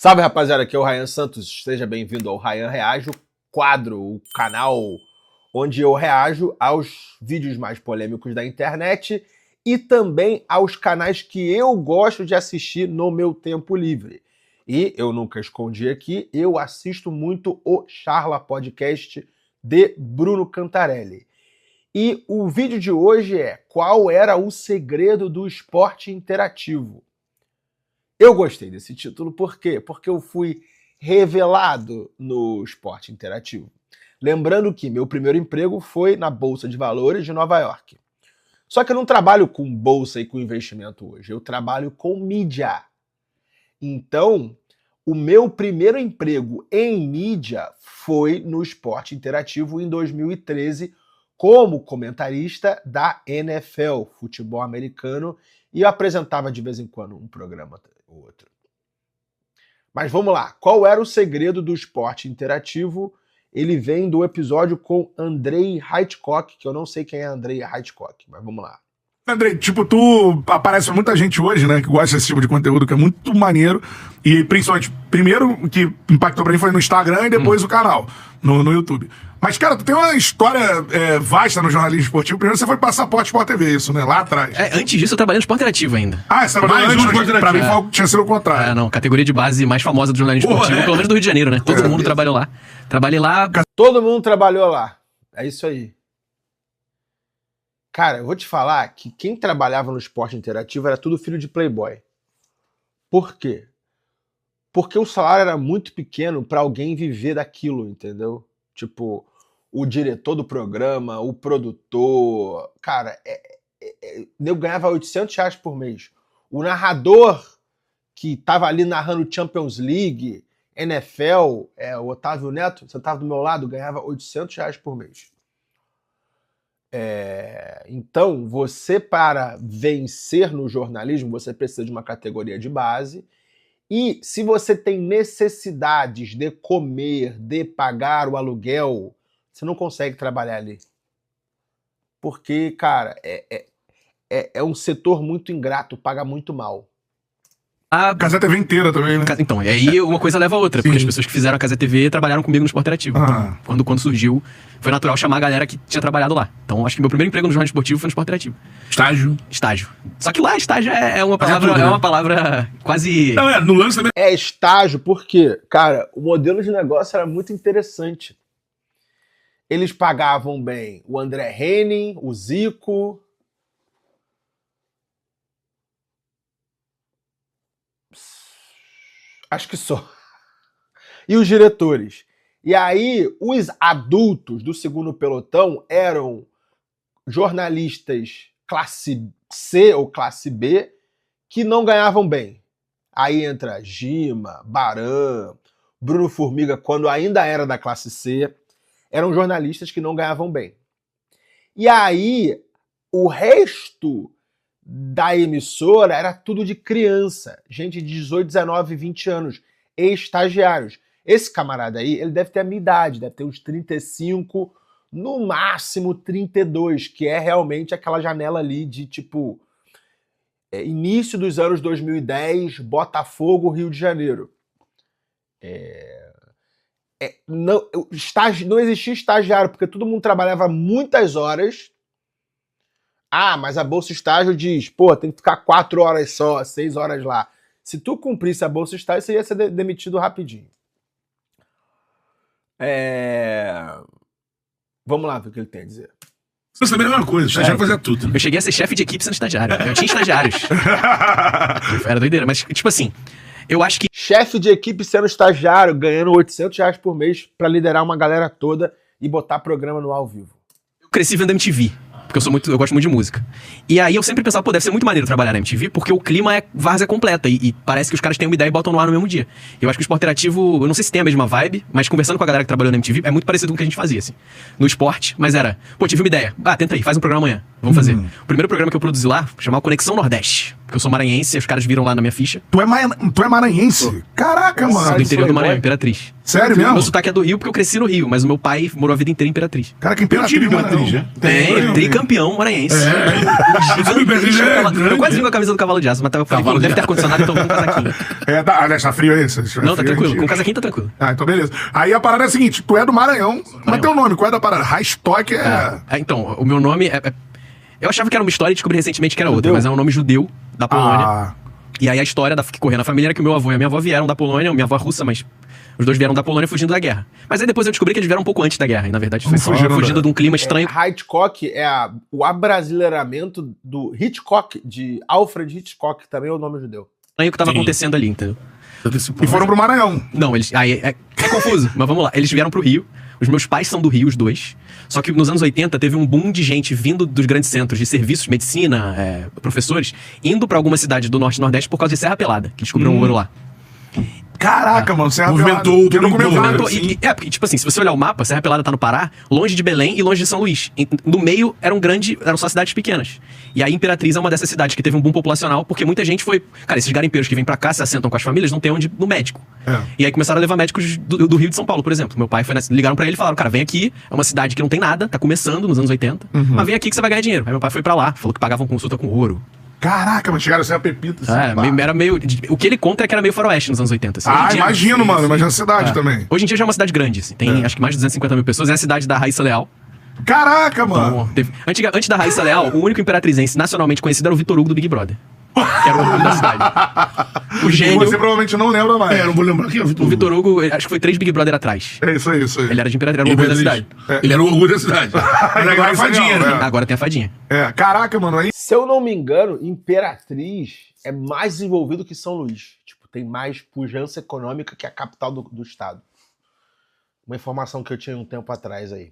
Salve, rapaziada, aqui é o Ryan Santos, seja bem-vindo ao Ryan Reage, o quadro, o canal onde eu reajo aos vídeos mais polêmicos da internet e também aos canais que eu gosto de assistir no meu tempo livre. E eu nunca escondi aqui, eu assisto muito o Charla Podcast de Bruno Cantarelli. E o vídeo de hoje é: qual era o segredo do esporte interativo? Eu gostei desse título, por quê? Porque eu fui revelado no esporte interativo. Lembrando que meu primeiro emprego foi na Bolsa de Valores de Nova York. Só que eu não trabalho com bolsa e com investimento hoje, eu trabalho com mídia. Então, o meu primeiro emprego em mídia foi no esporte interativo em 2013, como comentarista da NFL, futebol americano, e eu apresentava de vez em quando um programa ou outro. Mas vamos lá, qual era o segredo do esporte interativo? Ele vem do episódio com Andrei Hitchcock, que eu não sei quem é Andrei Hitchcock, mas vamos lá. Andrei, tipo, tu aparece pra muita gente hoje, né, que gosta desse tipo de conteúdo, que é muito maneiro, e principalmente, primeiro, o que impactou pra mim foi no Instagram e depois o canal, no YouTube. Mas, cara, tu tem uma história vasta no jornalismo esportivo. Primeiro você foi Passaporte Sport TV, isso, né, lá atrás. Antes disso eu trabalhei no Esporte Interativo ainda. Ah, você trabalhou antes no Esporte Interativo? Pra mim tinha sido o contrário. Não, categoria de base mais famosa do jornalismo esportivo, pelo menos do Rio de Janeiro, né? Todo mundo trabalhou lá. Trabalhei lá... Todo mundo trabalhou lá, é isso aí. Cara, eu vou te falar que quem trabalhava no esporte interativo era tudo filho de playboy. Por quê? Porque o salário era muito pequeno para alguém viver daquilo, entendeu? Tipo, o diretor do programa, o produtor... Cara, eu ganhava R$800 por mês. O narrador que tava ali narrando Champions League, NFL, o Otávio Neto, sentava do meu lado, ganhava R$800 por mês. Então, você, para vencer no jornalismo, você precisa de uma categoria de base. E se você tem necessidades de comer, de pagar o aluguel, você não consegue trabalhar ali. Porque, cara, é um setor muito ingrato, paga muito mal. A Cazé TV inteira também, né? Então, e aí uma coisa leva a outra, porque as pessoas que fizeram a Cazé TV trabalharam comigo no Esporte Interativo. Então, quando surgiu, foi natural chamar a galera que tinha trabalhado lá. Então, acho que meu primeiro emprego no jornal esportivo foi no Esporte Interativo. Estágio. Só que lá, estágio é uma palavra quase... Não, no lance também... É estágio porque, cara, o modelo de negócio era muito interessante. Eles pagavam bem o André Henning, o Zico... Acho que só. E os diretores. E aí, os adultos do segundo pelotão eram jornalistas classe C ou classe B que não ganhavam bem. Aí entra Gima, Baran, Bruno Formiga, quando ainda era da classe C, eram jornalistas que não ganhavam bem. E aí, o resto da emissora era tudo de criança, gente de 18, 19, 20 anos, estagiários. Esse camarada aí, ele deve ter a minha idade, deve ter uns 35, no máximo 32, que é realmente aquela janela ali de tipo início dos anos 2010, Botafogo, Rio de Janeiro. Não existia estagiário, porque todo mundo trabalhava muitas horas. Ah, mas a bolsa estágio diz, pô, tem que ficar 4 horas só, 6 horas lá. Se tu cumprisse a bolsa estágio, você ia ser demitido rapidinho. Vamos lá ver o que ele tem a dizer. Você também é a mesma coisa, estagiário fazia tudo. Eu cheguei a ser chefe de equipe sendo estagiário. Eu tinha estagiários. Era doideira, mas tipo assim, eu acho que... Chefe de equipe sendo estagiário, ganhando R$800 por mês pra liderar uma galera toda e botar programa no ao vivo. Eu cresci vendo MTV. Porque eu gosto muito de música. E aí eu sempre pensava, pô, deve ser muito maneiro trabalhar na MTV, porque o clima é várzea completa, e parece que os caras têm uma ideia e botam no ar no mesmo dia. Eu acho que o Esporte Interativo, eu não sei se tem a mesma vibe, mas conversando com a galera que trabalhou na MTV, é muito parecido com o que a gente fazia, assim. No esporte, mas era, pô, tive uma ideia. Tenta aí, faz um programa amanhã. Vamos fazer. O primeiro programa que eu produzi lá, chamava Conexão Nordeste. Porque eu sou maranhense, os caras viram lá na minha ficha. Tu é maranhense? Caraca, Sou mano. do interior do Maranhão, Playboy. Imperatriz. Sério mesmo? Meu sotaque é do Rio porque eu cresci no Rio, mas o meu pai morou a vida inteira em Imperatriz. Cara, que imperatriz, Eu tive mano. Imperatriz, né? Tem, tricampeão maranhense. Imperatriz é Eu quase vi com a camisa do Cavalo de Aço, mas eu falei, Cavalo deve de ter ar-condicionado, então eu vou com um casaquinho. Aliás, tá frio aí? Não, tá tranquilo. Com o casaquinho tá tranquilo. Ah, então beleza. Aí a parada é a seguinte, tu é do Maranhão, mas teu nome, qual é da parada? Raistock Então, o meu nome eu achava que era uma história e descobri recentemente que era outra, mas é um nome judeu da Polônia. Ah, E aí a história que corria na família era que o meu avô e a minha avó vieram da Polônia, minha avó é russa, mas os dois vieram da Polônia fugindo da guerra. Mas aí depois eu descobri que eles vieram um pouco antes da guerra, e na verdade foi só Fugiram fugindo da- de um clima estranho. Hitchcock é o abrasileiramento do Hitchcock, de Alfred Hitchcock, também é o nome judeu. Estranho que tava Sim. acontecendo ali, entendeu? e foram pro Maranhão. Não, eles. Aí é confuso, mas vamos lá. Eles vieram pro Rio. Os meus pais são do Rio, os dois. Só que nos anos 80 teve um boom de gente vindo dos grandes centros de serviços, medicina, professores, indo pra alguma cidade do Norte e Nordeste por causa de Serra Pelada, que descobriram ouro lá. Caraca, mano, você é Movimentou tem tudo em documentário. torno, Então, porque, tipo assim, se você olhar o mapa, Serra Pelada tá no Pará, longe de Belém e longe de São Luís. No meio eram só cidades pequenas. E aí Imperatriz é uma dessas cidades que teve um boom populacional, porque muita gente foi. Cara, esses garimpeiros que vêm pra cá, se assentam com as famílias, não tem onde ir no médico. E aí começaram a levar médicos do Rio de São Paulo, por exemplo. Meu pai ligaram pra ele e falaram: cara, vem aqui, é uma cidade que não tem nada, tá começando nos anos 80, mas vem aqui que você vai ganhar dinheiro. Aí meu pai foi pra lá, falou que pagavam consulta com ouro. Caraca, mas chegaram a ser a pepita. assim, pá. Era meio. O que ele conta é que era meio faroeste nos anos 80. Assim. Hoje em dia- Imagino, mano, imagina a cidade também. Hoje em dia já é uma cidade grande, assim. Tem acho que mais de 250 mil pessoas. É a cidade da Raíssa Leal. Caraca, mano. Então, antes da Raíssa Leal, o único imperatrizense nacionalmente conhecido era o Vitor Hugo do Big Brother. Que era o orgulho da cidade. O E gênio. você provavelmente não lembra mais. É, não vou lembrar quem é o Vitor O Vitor Hugo, acho que foi 3 Big Brother atrás. É isso aí, isso aí. Ele era de Imperatriz, era o orgulho da cidade. Ele era o orgulho da cidade. Era Agora a fadinha, não, né? Agora tem a fadinha. Caraca, mano, aí. Se eu não me engano, Imperatriz é mais desenvolvido que São Luís. Tipo, tem mais pujança econômica que a capital do estado. Uma informação que eu tinha um tempo atrás aí,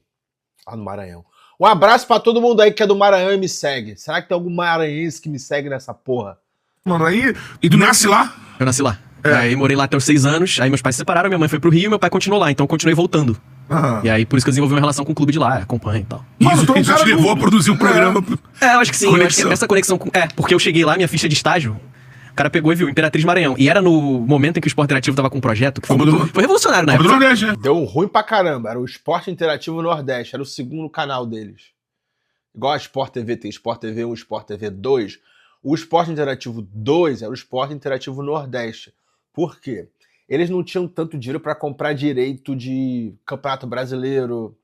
lá no Maranhão. Um abraço pra todo mundo aí que é do Maranhão e me segue. Será que tem algum maranhense que me segue nessa porra? Mano, aí. E tu nasce lá? Eu nasci lá. Aí morei lá até os 6 anos, aí meus pais se separaram, minha mãe foi pro Rio e meu pai continuou lá, então eu continuei voltando. Aham. E aí por isso que eu desenvolvi uma relação com o clube de lá, acompanho e tal. Mano, Isso, tu é um isso cara te levou do- a produzir um programa. Eu acho que sim. Eu acho Conexão. que essa conexão com. Porque eu cheguei lá, minha ficha de estágio, o cara pegou e viu Imperatriz Maranhão. E era no momento em que o Esporte Interativo tava com um projeto que foi, Como do- foi revolucionário na Copa do época. Nordeste, né? Deu um ruim pra caramba. Era o Esporte Interativo Nordeste. Era o segundo canal deles. Igual a Sport TV tem Sport TV 1 e Sport TV 2. O Esporte Interativo 2 era o Esporte Interativo Nordeste. Por quê? Eles não tinham tanto dinheiro para comprar direito de Campeonato Brasileiro.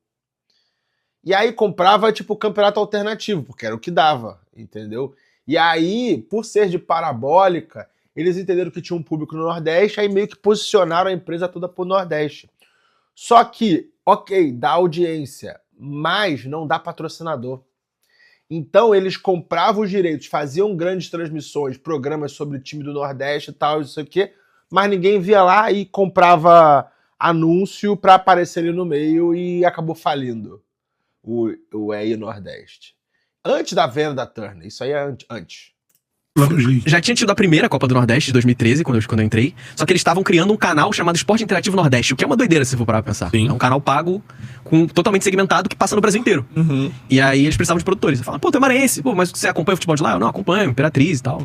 E aí comprava, tipo, campeonato alternativo, porque era o que dava, entendeu? E aí, por ser de parabólica, eles entenderam que tinha um público no Nordeste, aí meio que posicionaram a empresa toda pro Nordeste. Só que, ok, dá audiência, mas não dá patrocinador. Então eles compravam os direitos, faziam grandes transmissões, programas sobre o time do Nordeste e tal, isso aqui, mas ninguém via lá e comprava anúncio para aparecer ali no meio e acabou falindo o EI Nordeste. Antes da venda da Turner, isso aí é antes. Lá nos Leeds. Já tinha tido a primeira Copa do Nordeste de 2013, quando eu entrei. Só que eles estavam criando um canal chamado Esporte Interativo Nordeste, o que é uma doideira se você for parar pra pensar. Sim. É um canal pago, totalmente segmentado, que passa no Brasil inteiro. E aí eles precisavam de produtores. Falavam, pô, tu é maranhense, pô, mas você acompanha o futebol de lá? Eu não acompanho, Imperatriz e tal.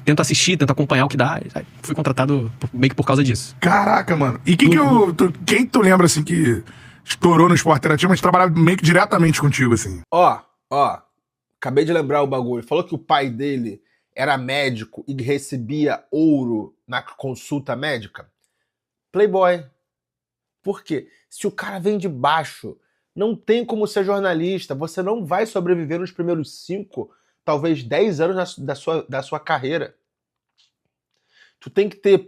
Tento assistir, tento acompanhar o que dá. Aí fui contratado meio que por causa disso. Caraca, mano. E quem tu lembra, assim, que estourou no Esporte Interativo, mas trabalhava meio que diretamente contigo, assim? Ó, acabei de lembrar o bagulho. Falou que o pai dele era médico e recebia ouro na consulta médica. Playboy. Por quê? Se o cara vem de baixo, não tem como ser jornalista. Você não vai sobreviver nos primeiros 5, talvez 10 anos da sua carreira. Tu tem que ter,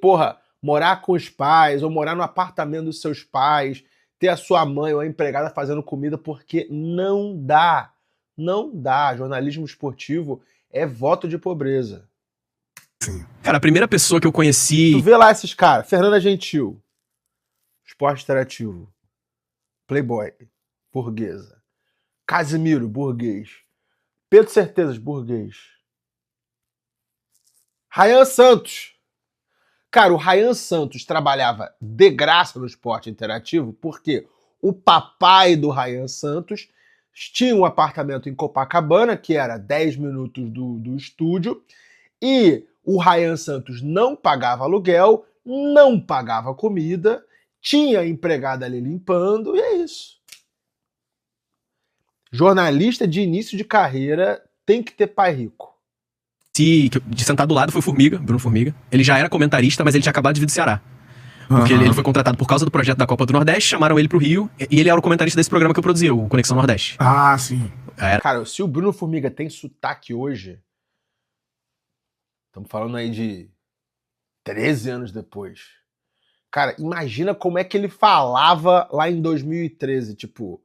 morar com os pais, ou morar no apartamento dos seus pais, ter a sua mãe ou a empregada fazendo comida, porque não dá. Não dá. Jornalismo esportivo é voto de pobreza. Cara, a primeira pessoa que eu conheci... Tu vê lá esses caras. Fernanda Gentil. Esporte Interativo. Playboy. Burguesa. Casimiro, burguês. Pedro Certezas, burguês. Ryan Santos. Cara, o Ryan Santos trabalhava de graça no Esporte Interativo porque o papai do Ryan Santos tinha um apartamento em Copacabana, que era 10 minutos do estúdio, E o Ryan Santos não pagava aluguel, não pagava comida, tinha empregada ali limpando, e é isso. Jornalista de início de carreira tem que ter pai rico. De sentar do lado foi o Formiga, Bruno Formiga. Ele já era comentarista, mas ele tinha acabado de vir do Ceará. Porque ele foi contratado por causa do projeto da Copa do Nordeste, chamaram ele pro Rio, e ele era o comentarista desse programa que eu produzia, o Conexão Nordeste. Ah, sim. Cara, se o Bruno Formiga tem sotaque hoje, estamos falando aí de 13 anos depois. Cara, imagina como é que ele falava lá em 2013. Tipo,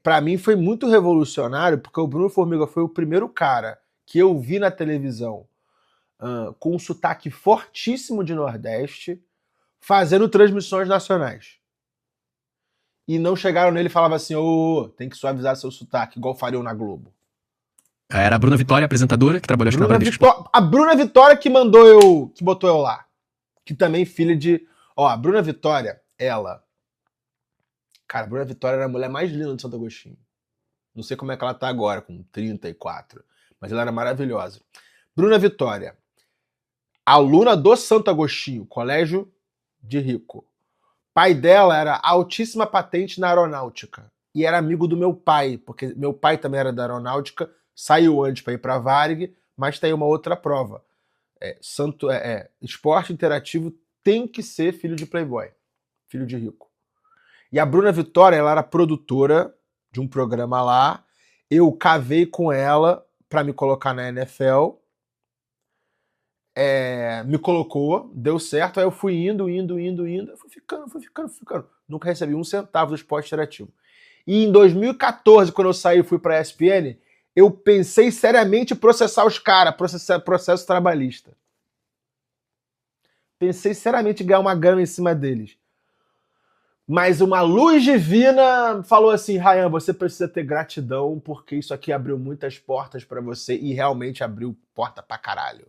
pra mim foi muito revolucionário, porque o Bruno Formiga foi o primeiro cara que eu vi na televisão com um sotaque fortíssimo de Nordeste, fazendo transmissões nacionais. E não chegaram nele e falavam assim, tem que suavizar seu sotaque, igual fariam na Globo. Era a Bruna Vitória, apresentadora, que trabalhou na A Bruna Vitória que mandou eu, que botou eu lá. Que também filha de... a Bruna Vitória, ela... Cara, a Bruna Vitória era a mulher mais linda de Santo Agostinho. Não sei como é que ela tá agora, com 34. Mas ela era maravilhosa. Bruna Vitória, aluna do Santo Agostinho, colégio de rico. Pai dela era altíssima patente na aeronáutica. E era amigo do meu pai, porque meu pai também era da aeronáutica, saiu antes para ir para a Varig, mas tem uma outra prova. Esporte interativo tem que ser filho de playboy, filho de rico. E a Bruna Vitória, ela era produtora de um programa lá, eu cavei com ela para me colocar na NFL, me colocou, deu certo, aí eu fui indo, fui ficando. Nunca recebi um centavo do esporte interativo. E em 2014, quando eu saí e fui pra ESPN, eu pensei seriamente em processar os caras, processo trabalhista. Pensei seriamente em ganhar uma grana em cima deles. Mas uma luz divina falou assim, Ryan, você precisa ter gratidão, porque isso aqui abriu muitas portas pra você, e realmente abriu porta pra caralho.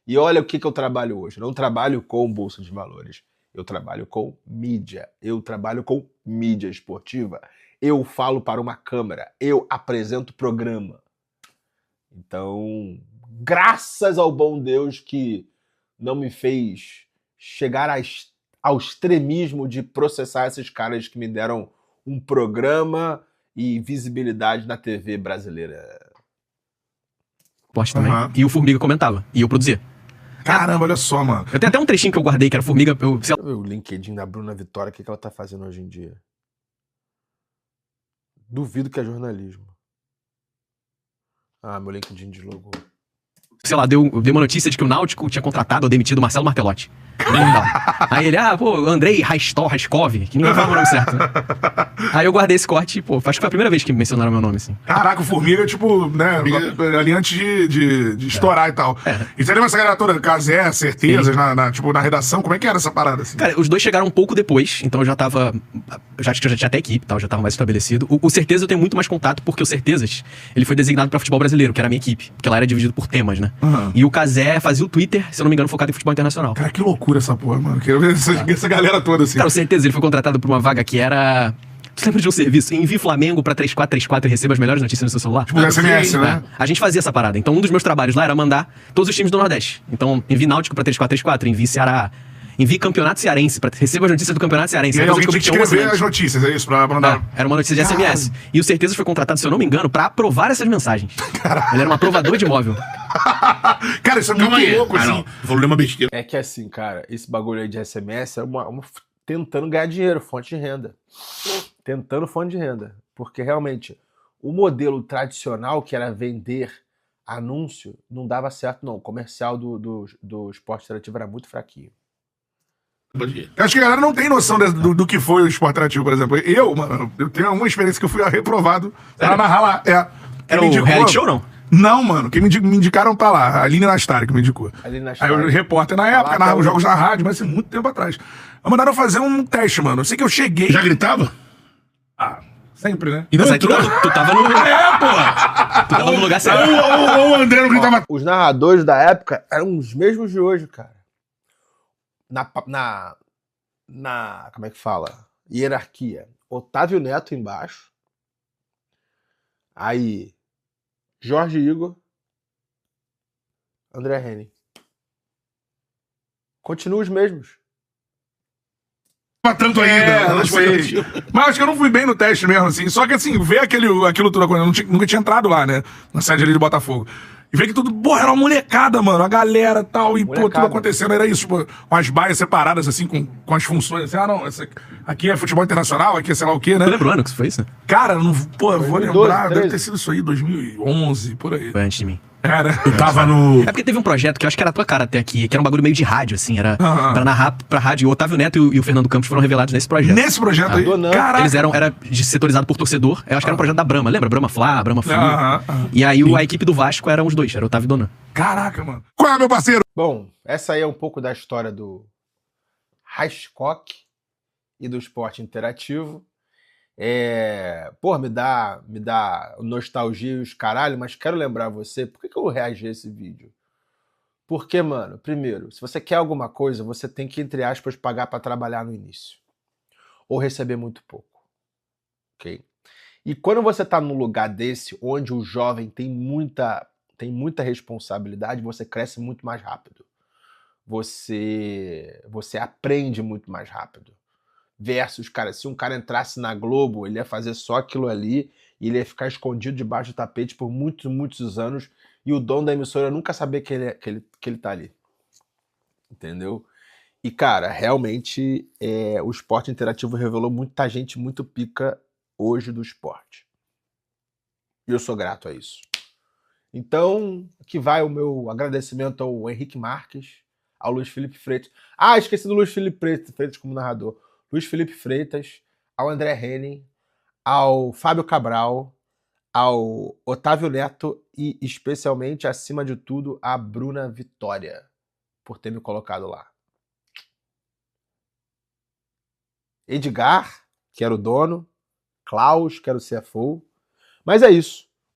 E olha o que eu trabalho hoje. Eu não trabalho com bolsa de valores. Eu trabalho com mídia. Eu trabalho com mídia esportiva. Eu falo para uma câmera. Eu apresento programa. Então, graças ao bom Deus que não me fez chegar ao extremismo de processar esses caras que me deram um programa e visibilidade na TV brasileira. Esporte também. E o Formiga comentava. E eu produzia. Caramba, olha só, mano. Eu tenho até um trechinho que eu guardei, que era Formiga. Deixa eu ver o LinkedIn da Bruna Vitória, o que ela tá fazendo hoje em dia. Duvido que é jornalismo. Meu LinkedIn deslogou. Sei lá, deu uma notícia de que o Náutico tinha contratado ou demitido o Marcelo Martelotti. Aí ele, Andrei Raiskov, que ninguém fala o nome certo, né? Aí eu guardei esse corte e, acho que foi a primeira vez que mencionaram meu nome, assim. Caraca, o Formiga, tipo, né, ali antes de estourar e tal. E você lembra essa galera toda, Casé, Certezas, na redação, como é que era essa parada, assim? Cara, os dois chegaram um pouco depois, então eu já tava, acho que eu já tinha até equipe, tal, já tava mais estabelecido. O Certeza eu tenho muito mais contato, porque o Certezas, ele foi designado pra futebol brasileiro, que era a minha equipe, porque lá era dividido por temas, né? E o Casé fazia o Twitter, se eu não me engano, focado em futebol internacional. Cara, que loucura essa porra, mano. Quero ver essa galera toda, assim. Cara, o Certeza, ele foi contratado por uma vaga que era... Tu lembra de um serviço? Envie Flamengo pra 3434 e receba as melhores notícias no seu celular? Tipo SMS, né? A gente fazia essa parada. Então, um dos meus trabalhos lá era mandar todos os times do Nordeste. Então, envie Náutico pra 3434, envie Ceará, envie Campeonato Cearense, pra receba as notícias do Campeonato Cearense. E aí alguém tinha que escrever as notícias, é isso? Pra mandar... Era uma notícia de SMS. E o Certeza foi contratado, se eu não me engano, pra aprovar essas mensagens. Ele era um aprovador de imóvel. Cara, isso é muito louco, assim. Não, falou uma besteira. É que assim, cara, esse bagulho aí de SMS é tentando ganhar dinheiro, fonte de renda. Tentando fonte de renda. Porque realmente, o modelo tradicional, que era vender anúncio, não dava certo, não. O comercial do esporte interativo era muito fraquinho. Eu acho que a galera não tem noção do que foi o esporte interativo, por exemplo. Eu tenho uma experiência que eu fui reprovado pra narrar lá. Era o reality show, não? Não, mano. Quem me indicaram pra lá? A Aline Nastari que me indicou. Aí eu repórter na época, narrava os jogos na rádio, mas assim, muito tempo atrás. Mandaram fazer um teste, mano. Eu sei que eu cheguei... Já gritava? Sempre, né? E não entrou? Tu tava no... porra! Tu tava no lugar certo. O André não gritava. Os narradores da época eram os mesmos de hoje, cara. Como é que fala? Hierarquia. Otávio Neto embaixo. Aí, Jorge Igor. André Henning. Continuam os mesmos. Tanto ainda. não sei. Mas acho que eu não fui bem no teste mesmo, assim. Só que, assim, ver aquilo tudo, eu nunca tinha entrado lá, né? Na sede ali de Botafogo. E ver que tudo, porra, era uma molecada, mano. A galera e tal. E, pô, tudo acontecendo. Era isso, tipo, umas baias separadas, assim, com as funções. Assim, não, aqui é futebol internacional, aqui é sei lá o quê, né? Tu lembra o ano que isso foi isso? Cara, não, pô, eu vou 2012, lembrar. 13. Deve ter sido isso aí, 2011, por aí. Foi antes de mim. Era. Eu tava no. É porque teve um projeto que eu acho que era a tua cara até aqui, que era um bagulho meio de rádio, assim, era Aham. pra narrar pra rádio. O Otávio Neto e o Fernando Campos foram revelados nesse projeto. Nesse projeto aí. Donando. Caraca. Eles era setorizado por torcedor. Eu acho que era um projeto da Brahma, lembra? Brahma Fla, Brahma Flu. Aham. E aí a equipe do Vasco eram os dois, era o Otávio e Donan. Caraca, mano. Qual é, meu parceiro? Bom, essa aí é um pouco da história do Hitchcock e do esporte interativo. Pô, me dá nostalgia e os caralho, mas quero lembrar você, por que eu reagi a esse vídeo? Porque, mano, primeiro, se você quer alguma coisa, você tem que, entre aspas, pagar pra trabalhar no início. Ou receber muito pouco. Ok? E quando você tá num lugar desse, onde o jovem tem muita responsabilidade, você cresce muito mais rápido. Você aprende muito mais rápido. Versus, cara, se um cara entrasse na Globo, ele ia fazer só aquilo ali e ele ia ficar escondido debaixo do tapete por muitos, muitos anos e o dono da emissora nunca saber que ele tá ali. Entendeu? E, cara, realmente o esporte interativo revelou muita gente muito pica hoje do esporte. E eu sou grato a isso. Então, aqui vai o meu agradecimento ao Henrique Marques, ao Luiz Felipe Freitas. Ah, esqueci do Luiz Felipe Freitas como narrador. Luiz Felipe Freitas, ao André Henning, ao Fábio Cabral, ao Otávio Neto e, especialmente, acima de tudo, a Bruna Vitória, por ter me colocado lá. Edgar, que era o dono, Klaus, que era o CFO. Mas é isso.